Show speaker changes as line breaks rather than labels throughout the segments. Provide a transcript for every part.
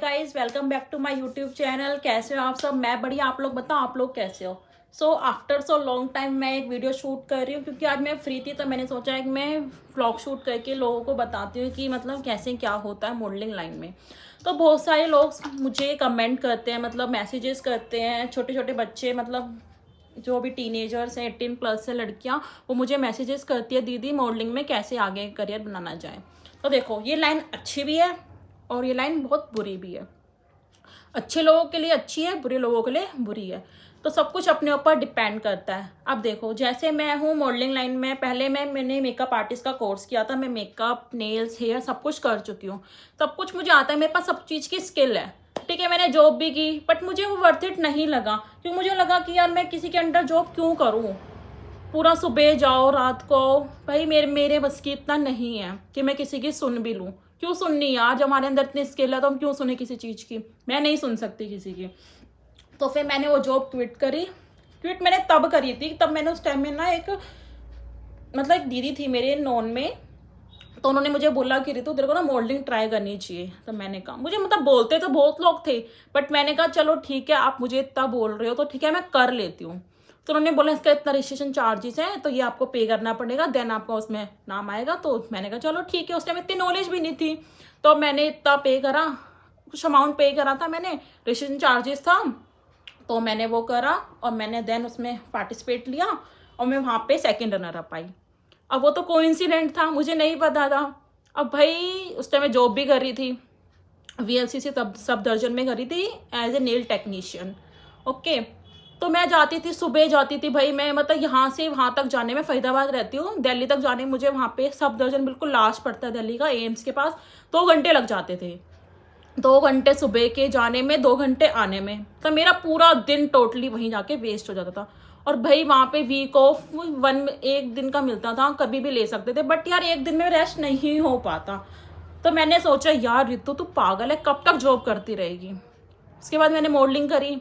Guys welcome back to my YouTube channel. कैसे हो आप सब? मैं बढ़िया, आप लोग बताओ आप लोग कैसे हो? So after so long time मैं एक वीडियो शूट कर रही हूँ क्योंकि आज मैं फ्री थी, तो मैंने सोचा है कि मैं व्लॉग शूट करके लोगों को बताती हूँ कि मतलब कैसे क्या होता है मॉडलिंग लाइन में। तो बहुत सारे लोग मुझे कमेंट करते हैं, मतलब मैसेजेस करते हैं, छोटे छोटे बच्चे, मतलब जो भी टीनेजर्स हैं 18+ से लड़कियाँ, वो मुझे मैसेजेस करती है, दीदी मॉडलिंग में कैसे आगे करियर बनाना जाए। तो देखो, ये लाइन अच्छी भी है और ये लाइन बहुत बुरी भी है। अच्छे लोगों के लिए अच्छी है, बुरे लोगों के लिए बुरी है। तो सब कुछ अपने ऊपर डिपेंड करता है। अब देखो, जैसे मैं हूँ मॉडलिंग लाइन में, पहले मैंने मेकअप आर्टिस्ट का कोर्स किया था। मैं मेकअप, नेल्स, हेयर सब कुछ कर चुकी हूँ, सब कुछ मुझे आता है, मेरे पास सब चीज़ की स्किल है। ठीक है, मैंने जॉब भी की, बट मुझे वो वर्थ इट नहीं लगा, क्योंकि मुझे लगा कि यार मैं किसी के अंडर जॉब क्यों करूँ, पूरा सुबह जाओ रात को आओ। भाई मेरे बस की इतना नहीं है कि मैं किसी की सुन भी लूँ। क्यों सुननी यार, जब हमारे अंदर इतनी स्किल है तो हम क्यों सुने किसी चीज़ की? मैं नहीं सुन सकती किसी की। तो फिर मैंने वो जॉब क्विट करी। क्विट मैंने तब करी थी, तब मैंने उस टाइम में ना एक, मतलब एक दीदी थी मेरे नॉन में, तो उन्होंने मुझे बोला कि रितु तेरे को ना मॉडलिंग ट्राई करनी चाहिए। तो मैंने कहा, मुझे मतलब बोलते तो बहुत लोग थे, बट मैंने कहा चलो ठीक है, आप मुझे इतना बोल रहे हो तो ठीक है मैं कर लेती हूँ। तो उन्होंने बोला इसका इतना रजिस्ट्रेशन चार्जेस हैं, तो ये आपको पे करना पड़ेगा, देन आपका उसमें नाम आएगा। तो मैंने कहा चलो ठीक है, उस टाइम इतनी नॉलेज भी नहीं थी, तो मैंने इतना पे करा, कुछ अमाउंट पे करा था मैंने, रजिस्ट्रेशन चार्जेस था, तो मैंने वो करा और मैंने देन उसमें पार्टिसिपेट लिया और मैं वहाँ पे सेकंड रनर अप आई। अब वो तो कोइंसिडेंट था, मुझे नहीं पता था। अब भाई उस टाइम मैं जॉब भी कर रही थी, VLCC तब सब दर्जन में करी थी as a nail technician. Okay, तो मैं जाती थी, सुबह जाती थी भाई, मैं मतलब यहाँ से वहाँ तक जाने में, फरीदाबाद रहती हूँ, दिल्ली तक जाने में मुझे वहाँ पे सब दर्जन बिल्कुल लास्ट पड़ता है दिल्ली का, एम्स के पास 2 घंटे लग जाते थे। 2 घंटे सुबह के जाने में, 2 घंटे आने में, तो मेरा पूरा दिन टोटली वहीं जाके वेस्ट हो जाता था। और भाई वहाँ पे वीक ऑफ एक दिन का मिलता था, कभी भी ले सकते थे, बट यार एक दिन में रेस्ट नहीं हो पाता। तो मैंने सोचा यार रितु तू पागल है, कब तक जॉब करती रहेगी। उसके बाद मैंने मॉडलिंग करी,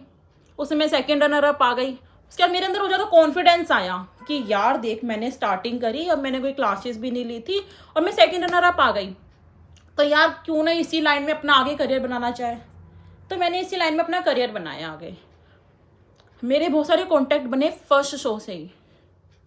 उसमें मैं सेकेंड रनर अप आ गई। उसके बाद मेरे अंदर हो ज़्यादा कॉन्फिडेंस आया कि यार देख मैंने स्टार्टिंग करी, अब मैंने कोई क्लासेस भी नहीं ली थी और मैं सेकेंड रनर अप आ गई, तो यार क्यों ना इसी लाइन में अपना आगे करियर बनाना चाहे। तो मैंने इसी लाइन में अपना करियर बनाया आगे। मेरे बहुत सारे कॉन्टैक्ट बने फर्स्ट शो से ही।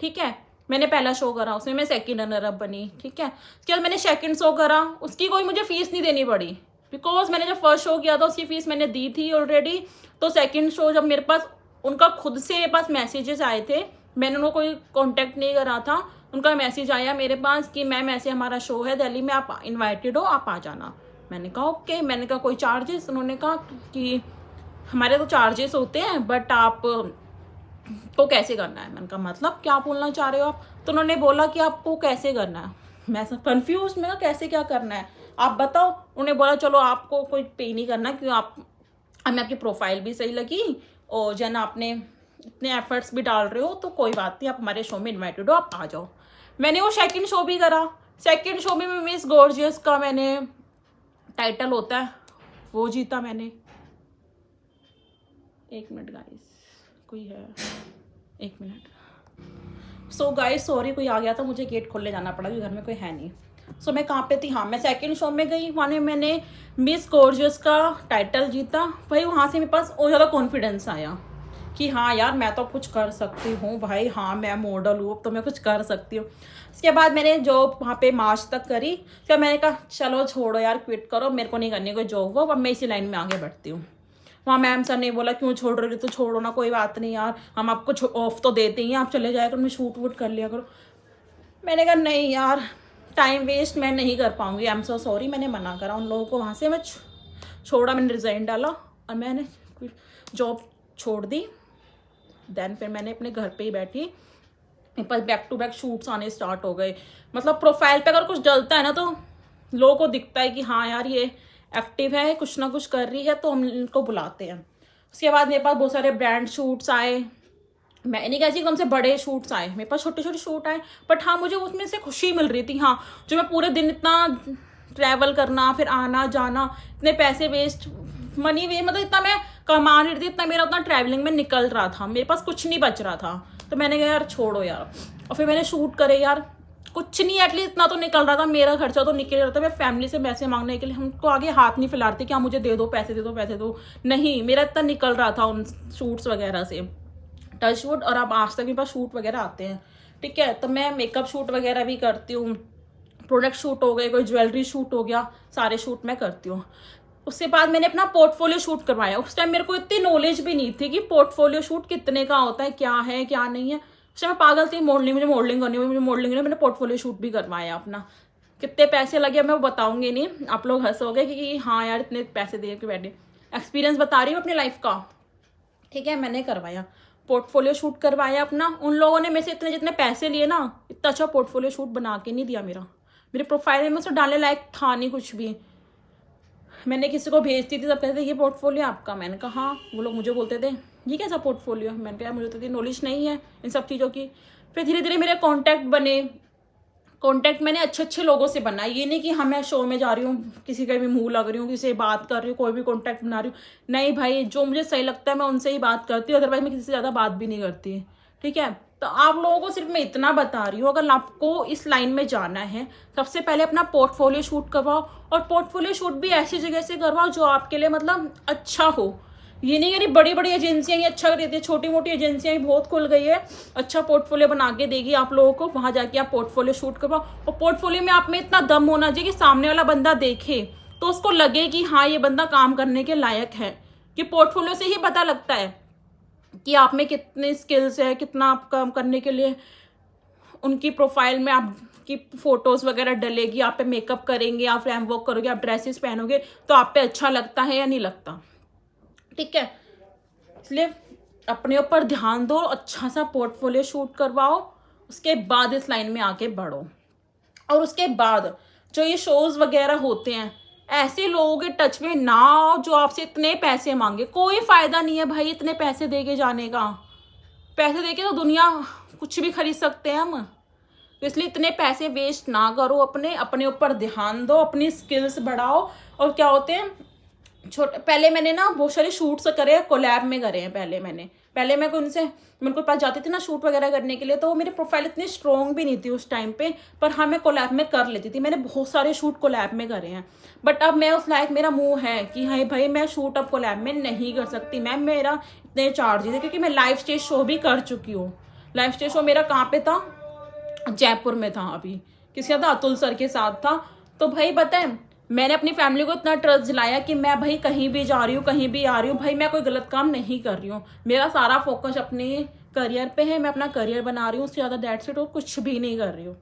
ठीक है, मैंने पहला शो करा, उसमें मैं सेकंड रनर अप बनी। ठीक है, उसके बाद मैंने सेकंड शो करा, उसकी कोई मुझे फीस नहीं देनी पड़ी, बिकॉज मैंने जब फर्स्ट शो किया था उसकी फीस मैंने दी थी ऑलरेडी। तो सेकंड शो जब मेरे पास, उनका खुद से मेरे पास मैसेजेस आए थे, मैंने उनको कोई कॉन्टैक्ट नहीं करा था, उनका मैसेज आया मेरे पास कि मैम ऐसे हमारा शो है दिल्ली में, आप इन्वाइटेड हो, आप आ जाना। मैंने कहा ओके। मैंने कहा कोई चार्जेस? उन्होंने कहा कि हमारे तो चार्जेस होते हैं, बट आप को कैसे करना है। मैंने कहा मतलब क्या बोलना चाह रहे हो आप? तो उन्होंने बोला कि आपको कैसे करना है। मैं सब कन्फ्यूज, मैं कैसे क्या करना है आप बताओ। उन्होंने बोला चलो आपको कोई पे नहीं करना, क्यों आप, हमें आपकी प्रोफाइल भी सही लगी और जन आपने इतने एफर्ट्स भी डाल रहे हो, तो कोई बात नहीं, आप हमारे शो में इन्वाइटेड हो, आप आ जाओ। मैंने वो सेकंड शो भी करा। सेकंड शो में मिस गॉर्जियस का मैंने टाइटल होता है वो जीता मैंने। एक मिनट गाइस, कोई है, एक मिनट। सो गाइस सॉरी, कोई आ गया था, मुझे गेट खोलने जाना पड़ा क्योंकि घर में कोई है नहीं। सो मैं कहाँ पे थी? हाँ, मैं सेकंड शो में गई, वहाँ मैंने मिस गॉर्जियस का टाइटल जीता। भाई वहाँ से मेरे पास और ज़्यादा कॉन्फिडेंस आया कि हाँ यार मैं तो कुछ कर सकती हूँ भाई, हाँ मैं मॉडल हूँ तो मैं कुछ कर सकती हूँ। उसके बाद मैंने जॉब वहाँ पे मार्च तक करी, फिर मैंने कहा चलो छोड़ो यार, क्विट करो, मेरे को नहीं करनी कोई जॉब वो, अब मैं इसी लाइन में आगे बढ़ती हूँ। वहाँ मैम सर ने बोला क्यों छोड़ रही हो? तो छोड़ो ना, कोई बात नहीं यार, हम आपको ऑफ तो देते ही हैं, आप चले जाया करो, मैं शूट वूट कर लिया करो। मैंने कहा नहीं यार, टाइम वेस्ट मैं नहीं कर पाऊँगी, आई एम सो सॉरी। मैंने मना करा उन लोगों को, वहाँ से मैं छोड़ा, मैंने रिज़ाइन डाला और मैंने जॉब छोड़ दी। देन फिर मैंने अपने घर पे ही बैठी, मेरे पास बैक टू बैक शूट्स आने स्टार्ट हो गए। मतलब प्रोफाइल पे अगर कुछ डलता है ना, तो लोगों को दिखता है कि हाँ यार ये एक्टिव है, कुछ ना कुछ कर रही है, तो हम इनको बुलाते हैं। उसके बाद मेरे पास बहुत सारे ब्रांड शूट्स आए। मैं नहीं कहती कम से बड़े शूट्स आए, मेरे पास छोटे छोटे शूट आए, बट हाँ मुझे उसमें से खुशी मिल रही थी। हाँ, जो मैं पूरे दिन इतना ट्रैवल करना, फिर आना जाना, इतने पैसे वेस्ट, मनी वे, मतलब इतना मैं कमा रही थी, इतना मेरा उतना ट्रैवलिंग में निकल रहा था, मेरे पास कुछ नहीं बच रहा था। तो मैंने कहा यार छोड़ो यार, और फिर मैंने शूट करे यार। कुछ नहीं, एटलीस्ट इतना तो निकल रहा था, मेरा खर्चा तो निकल रहा था। मैं फैमिली से पैसे मांगने के लिए हमको आगे हाथ नहीं फैलाते कि हाँ मुझे दे दो पैसे, दे दो पैसे दो, नहीं, मेरा इतना निकल रहा था उन शूट्स वगैरह से, टच वुड। और अब आज तक मेरे पास शूट वगैरह आते हैं, ठीक है। तो मैं मेकअप शूट वगैरह भी करती हूँ, प्रोडक्ट शूट हो गए, कोई ज्वेलरी शूट हो गया, सारे शूट मैं करती हूँ। उसके बाद मैंने अपना पोर्टफोलियो शूट करवाया। उस टाइम मेरे को इतनी नॉलेज भी नहीं थी कि पोर्टफोलियो शूट कितने का होता है, क्या नहीं है। उस टाइम मैं पागल थी, मुझे मॉडलिंग करनी है, मुझे मॉडलिंग करनी है। मैंने पोर्टफोलियो शूट भी करवाया अपना। कितने पैसे लगे मैं वो बताऊंगी नहीं, आप लोग हंसोगे कि हाँ यार इतने पैसे दे के बैठे। एक्सपीरियंस बता रही हूँ अपनी लाइफ का, ठीक है। मैंने करवाया, पोर्टफोलियो शूट करवाया अपना। उन लोगों ने मेरे से इतने जितने पैसे लिए ना, इतना अच्छा पोर्टफोलियो शूट बना के नहीं दिया। मेरे प्रोफाइल में उसको डालने लायक था नहीं कुछ भी। मैंने किसी को भेजती थी, सब कहते थे ये पोर्टफोलियो आपका। मैंने कहा हाँ। वो लोग मुझे बोलते थे ये कैसा पोर्टफोलियो। मैंने कहा मुझे तो इतनी नॉलेज नहीं है इन सब चीज़ों की। फिर धीरे धीरे मेरे कॉन्टैक्ट बने, कॉन्टैक्ट मैंने अच्छे अच्छे लोगों से बनाए। ये नहीं कि हाँ मैं शो में जा रही हूँ, किसी का भी मुंह लग रही हूँ, किसी से बात कर रही हूँ, कोई भी कॉन्टैक्ट बना रही हूँ, नहीं भाई, जो मुझे सही लगता है मैं उनसे ही बात करती हूँ, अदरवाइज मैं किसी से ज़्यादा बात भी नहीं करती, ठीक है। तो आप लोगों को सिर्फ मैं इतना बता रही हूँ, अगर आपको इस लाइन में जाना है, सबसे पहले अपना पोर्टफोलियो शूट करवाओ। और पोर्टफोलियो शूट भी ऐसी जगह से करवाओ जो आपके लिए मतलब अच्छा हो। ये नहीं कि बड़ी बड़ी एजेंसियां ही अच्छा करती है, छोटी मोटी एजेंसियां ही बहुत खुल गई है, अच्छा पोर्टफोलियो बना के देगी आप लोगों को। वहां जाके आप पोर्टफोलियो शूट करवाओ। और पोर्टफोलियो में आप में इतना दम होना चाहिए कि सामने वाला बंदा देखे तो उसको लगे कि हाँ ये बंदा काम करने के लायक है। कि पोर्टफोलियो से ही पता लगता है कि आप में कितने स्किल्स है, कितना आप काम करने के लिए। उनकी प्रोफाइल में आपकी फोटोज वगैरह डलेगी, आप पे मेकअप करेंगे, आप रैम वॉक करोगे, आप ड्रेसेस पहनोगे, तो आप पे अच्छा लगता है या नहीं लगता, ठीक है। इसलिए अपने ऊपर ध्यान दो, अच्छा सा पोर्टफोलियो शूट करवाओ, उसके बाद इस लाइन में आके बढ़ो। और उसके बाद जो ये शोज वगैरह होते हैं, ऐसे लोगों के टच में ना आओ जो आपसे इतने पैसे मांगे। कोई फायदा नहीं है भाई इतने पैसे दे के जाने का। पैसे दे के तो दुनिया कुछ भी खरीद सकते हैं हम। तो इसलिए इतने पैसे वेस्ट ना करो, अपने ऊपर ध्यान दो, अपनी स्किल्स बढ़ाओ। और क्या होते हैं छोटे, पहले मैंने ना बहुत सारे शूट्स करे, कोलैब में करे हैं। पहले मैं उनसे मेरे को पास जाती थी ना शूट वगैरह करने के लिए, तो मेरी प्रोफाइल इतनी स्ट्रॉन्ग भी नहीं थी उस टाइम पे, पर हाँ मैं कोलैब में कर लेती थी। मैंने बहुत सारे शूट कोलैब में करे हैं। बट अब मैं उस लायक मेरा मुंह है कि हाँ भाई मैं शूट अब कोलैब में नहीं कर सकती मैम, मेरा इतने चार्जेस है। क्योंकि मैं लाइव स्टेज शो भी कर चुकी हूँ। लाइव स्टेज शो मेरा कहाँ पे था, जयपुर में था। अभी किसी था, अतुल सर के साथ था। तो भाई बताए मैंने अपनी फैमिली को इतना ट्रस्ट दिलाया कि मैं भाई कहीं भी जा रही हूँ, कहीं भी आ रही हूँ, भाई मैं कोई गलत काम नहीं कर रही हूँ। मेरा सारा फोकस अपने करियर पे है, मैं अपना करियर बना रही हूँ, उससे ज़्यादा दैट्स इट, और कुछ भी नहीं कर रही हूँ।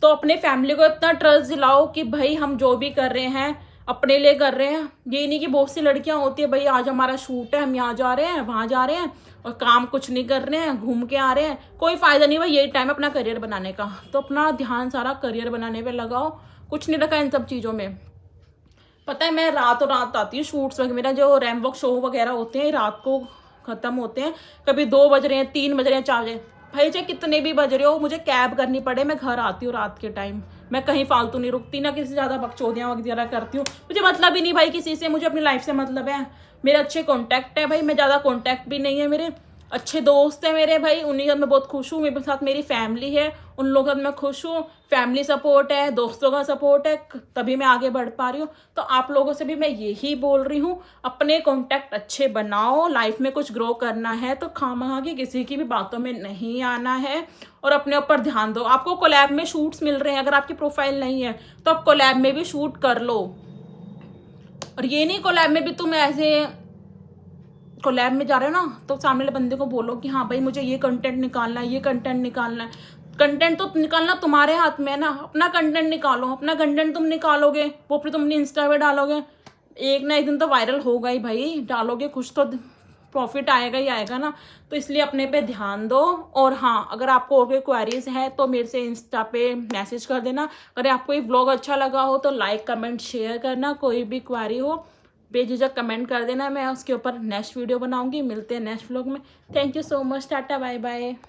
तो अपने फैमिली को इतना ट्रस्ट दिलाओ कि भाई हम जो भी कर रहे हैं अपने लिए कर रहे हैं। ये नहीं कि बहुत सी लड़कियां होती है भाई आज हमारा शूट है, हम यहाँ जा रहे हैं, वहाँ जा रहे हैं, और काम कुछ नहीं कर रहे हैं, घूम के आ रहे हैं। कोई फायदा नहीं भाई, यही टाइम है अपना करियर बनाने का। तो अपना ध्यान सारा करियर बनाने पे लगाओ, कुछ नहीं रखा इन सब चीज़ों में। पता है मैं रातों रात आती हूँ शूट्स वगैरह, मेरा जो रैम वॉक शो वगैरह होते हैं रात को ख़त्म होते हैं। कभी 2 बज रहे हैं, 3 बज रहे हैं, 4 बजे, भाई चाहे कितने भी बज रहे हो, मुझे कैब करनी पड़े, मैं घर आती हूँ रात के टाइम। मैं कहीं फालतू नहीं रुकती, ना किसी से ज़्यादा बकचोदियाँ वगैरह करती हूँ। मुझे मतलब ही नहीं भाई किसी से, मुझे अपनी लाइफ से मतलब है। मेरे अच्छे कॉन्टैक्ट है भाई, मैं ज़्यादा कॉन्टैक्ट भी नहीं है। मेरे अच्छे दोस्त हैं मेरे भाई, उन्हीं के साथ मैं बहुत खुश हूँ। मेरे साथ मेरी फैमिली है, उन लोगों के साथ मैं खुश हूँ। फैमिली सपोर्ट है, दोस्तों का सपोर्ट है, तभी मैं आगे बढ़ पा रही हूँ। तो आप लोगों से भी मैं यही बोल रही हूँ, अपने कॉन्टैक्ट अच्छे बनाओ। लाइफ में कुछ ग्रो करना है तो खामखा के किसी की भी बातों में नहीं आना है, और अपने ऊपर ध्यान दो। आपको कोलैब में शूट्स मिल रहे हैं, अगर आपकी प्रोफाइल नहीं है तो आप कोलैब में भी शूट कर लो। और ये नहीं कोलैब में भी तुम ऐसे कोलैब में जा रहे हो ना तो सामने वाले बंदे को बोलो कि हाँ भाई मुझे ये कंटेंट निकालना है, ये कंटेंट निकालना है। कंटेंट तो निकालना तुम्हारे हाथ में है ना, अपना कंटेंट निकालो। अपना कंटेंट तुम निकालोगे, वो फिर तुम अपनी इंस्टा पे डालोगे, एक ना एक दिन तो वायरल होगा ही भाई। डालोगे कुछ तो प्रॉफिट आएगा ही आएगा ना। तो इसलिए अपने पे ध्यान दो। और हाँ, अगर आपको और कोई क्वेरीज है तो मेरे से इंस्टा पे मैसेज कर देना। अगर आपको ये व्लॉग अच्छा लगा हो तो लाइक कमेंट शेयर करना। कोई भी क्वेरी हो बेझिझक कमेंट कर देना, मैं उसके ऊपर नेक्स्ट वीडियो बनाऊंगी। मिलते हैं नेक्स्ट व्लॉग में। Thank you so much, tata bye bye.